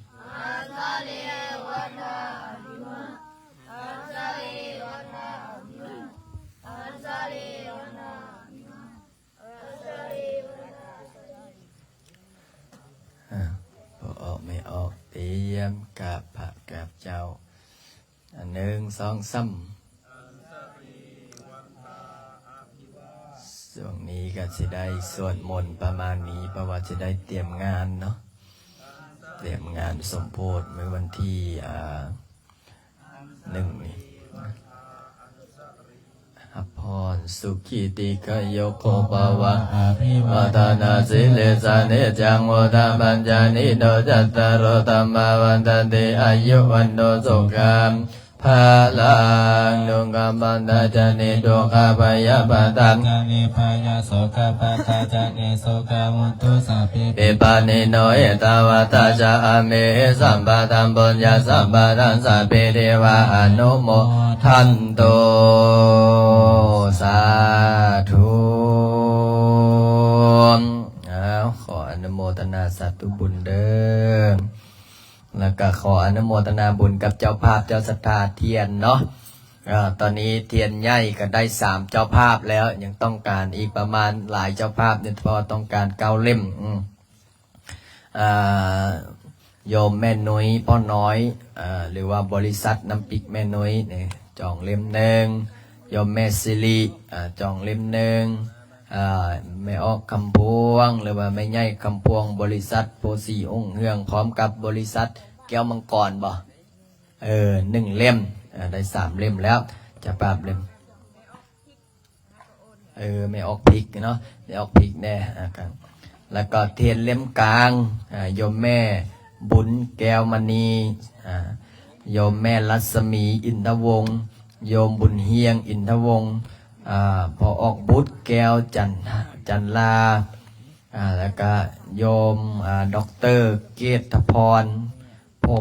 พอออกไม่ออกเตรียมกับพระกับเจ้า1 2 3ช่วงนี้ก็จะได้สวดมนต์ประมาณนี้เพราะว่าจะได้เตรียมงานเนาะเตรียมงานสมโพธิเมื่อวันที่1นี่อภรสุขิติกโยโกภวะอภิวาทนาสิเลสานิจังโวตาปัญจานิโนจัตตารโอธัมมาวันตันติอายุวันโนสุขังภาลังดวงกรรมตาจานิดวงข้าพยาบาตังกาเนพายาโสกาปะทาจาเนโสกามุตุสาเป เปปานิโนเอตาวาตาจาอเมสัมปะตัมปุญญาสัมปะทังสัพเพเทวะอนุโมทันโตสาธุขออนุโมทนาสาธุบุญเด้อแล้วก็ขออนุโมทนาบุญกับเจ้าภาพเจ้าศรัทธาเทียนเนาะตอนนี้เทียนใหญ่ก็ได้3เจ้าภาพแล้วยังต้องการอีกประมาณหลายเจ้าภาพเนี่ยเพราะต้องการ9 เล่มโยมแม่นุ้ยพ่อน้อยหรือว่าบริษัทน้ำปิกแม่นุ้ยเนี่ยจองเล่ม1โยมแม่สิริจองเล่ม1แม่ออกคำพวงหรือว่าแม่ใหญ่คำพวงบริษัทโพสีองค์เฮืองพร้อมกับบริษัทแก้วมังกรบ่1 เล่มได้3 เล่มแล้วจะปราบเล่มไม่ออกพริกเนาะไม่ออกพริกแน่ครับแล้วก็เทียนเล่มกลางโยมแม่บุญแก้วมณีโยมแม่รัศมีอินทวงศ์โยมบุญเฮียงอินทวงศ์พอออกบุตรแก้วจันลาแล้วก็โยมด็อกเตอร์เกตพรพร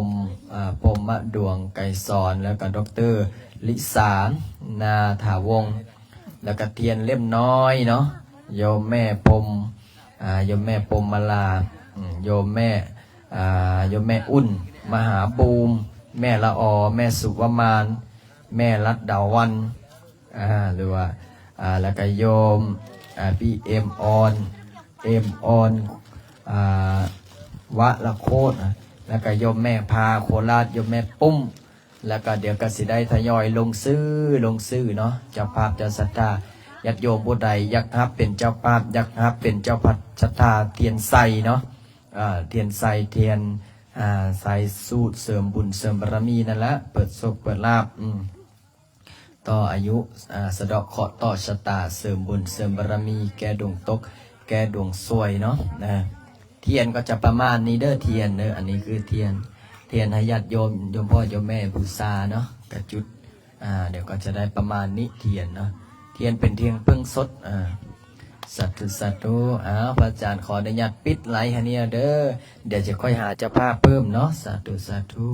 มดวงไกรสอนแล้วก็ด็อกเตอร์ลิสานาถาวงศ์แล้วก็เทียนเล่มน้อยเนาะโยมแม่โยมแม่พรมมาลาโยมแม่อุ่นมหาบูมแม่ละอแม่สุวมานแม่รัตดาวันหรือว่าแล้วก็โยมพี่เอ็มออนวะละโคตรแล้วก็โยมแม่พาโคราชโยมแม่ปุ้มแล้วก็เดี๋ยวก็สิได้ทยอยลงซื้อเนาะเจ้าภาพเจ้าศรัทธาญาติโยมผู้ใดอยากฮับเป็นเจ้าภาพอยากฮับเป็นเจ้าพัดศรัทธาเทียนใสเนาะเทียนใสเทียนใสสูตรเสริมบุญเสริมบารมีนั่นแหละเปิดโชคเปิดลาภต่ออายุสะเดาะเคราะห์ต่อชะตาเสริมบุญเสริมบารมีแก้ดวงตกแก้ดวงซวยเนาะเทียนก็จะประมาณนี้เด้อเทียนเด้ออันนี้คือเทียนให้ญาติโยมพ่อโยมแม่บูชาเนาะกระจุดเดี๋ยวก็จะได้ประมาณนี้เทียนเนาะเทียนเป็นเทียนเพิ่งสดสัตธุพระอาจารย์ขออนุญาตปิดไลฟ์ให้เนี่ยเด้อเดี๋ยวจะค่อยหาเจ้าภาพเพิ่มเนาะสาธุ